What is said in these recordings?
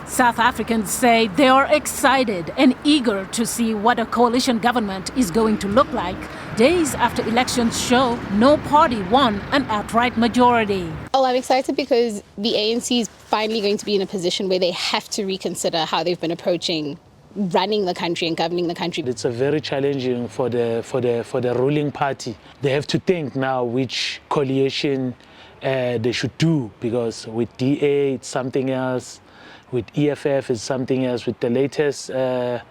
South Africans say they are excited and eager to see what a coalition government is going to look like, days after elections show no party won an outright majority. Oh, I'm excited because the ANC is finally going to be in a position where they have to reconsider how they've been approaching running the country and governing the country. It's a very challenging for the ruling party. They have to think now which coalition they should do, because with DA it's something else, with EFF it's something else, with the latest MK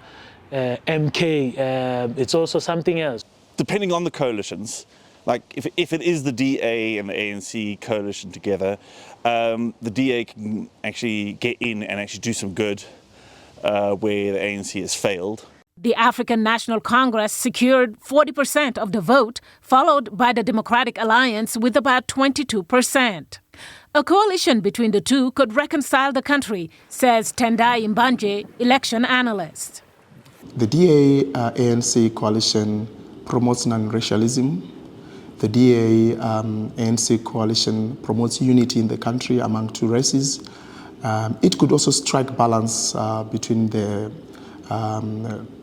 it's also something else. Depending on the coalitions, like if it is the DA and the ANC coalition together, the DA can actually get in and actually do some good where the ANC has failed. The African National Congress secured 40% of the vote, followed by the Democratic Alliance with about 22%. A coalition between the two could reconcile the country, says Tendai Mbanje, election analyst. The DA-ANC coalition promotes non-racialism. The DA-ANC coalition promotes unity in the country among two races. It could also strike balance between the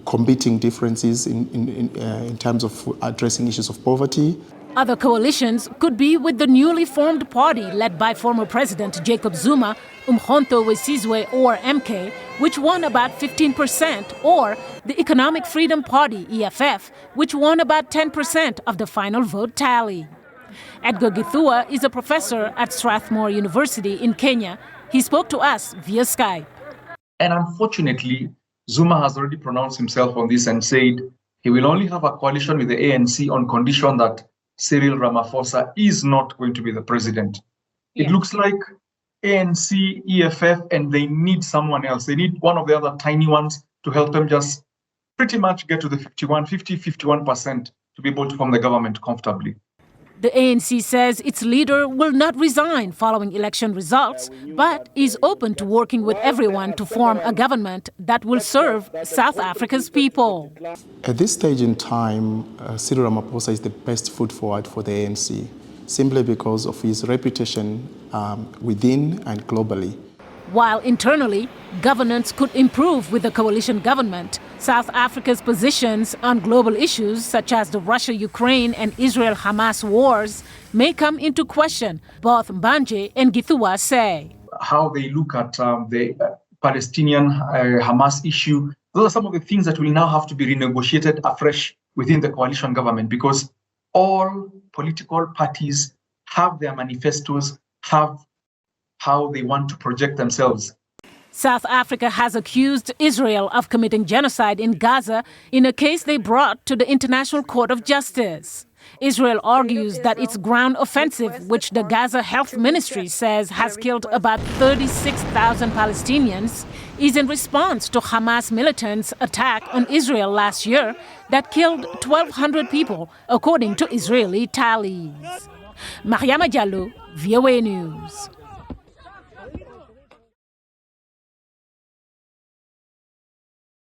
competing differences in terms of addressing issues of poverty. Other coalitions could be with the newly formed party led by former President Jacob Zuma, Umkhonto Wesizwe or MK, which won about 15%, or the Economic Freedom Party, EFF, which won about 10% of the final vote tally. Edgar Githua is a professor at Strathmore University in Kenya. He spoke to us via Skype. And unfortunately, Zuma has already pronounced himself on this and said he will only have a coalition with the ANC on condition that Cyril Ramaphosa is not going to be the president. It looks like ANC, EFF, and they need someone else. They need one of the other tiny ones to help them just pretty much get to the 51% to be able to form the government comfortably. The ANC says its leader will not resign following election results, but is open to working with everyone to form a government that will serve South Africa's people. At this stage in time, Cyril Ramaphosa is the best foot forward for the ANC, simply because of his reputation within and globally. While internally, governance could improve with the coalition government, South Africa's positions on global issues such as the Russia-Ukraine and Israel-Hamas wars may come into question, both Mbanje and Githua say. How they look at the Palestinian Hamas issue, those are some of the things that will now have to be renegotiated afresh within the coalition government, because all political parties have their manifestos, have how they want to project themselves. South Africa has accused Israel of committing genocide in Gaza in a case they brought to the International Court of Justice. Israel argues that its ground offensive, which the Gaza Health Ministry says has killed about 36,000 Palestinians, is in response to Hamas militants' attack on Israel last year that killed 1,200 people, according to Israeli tallies. Mariama Diallo, VOA News.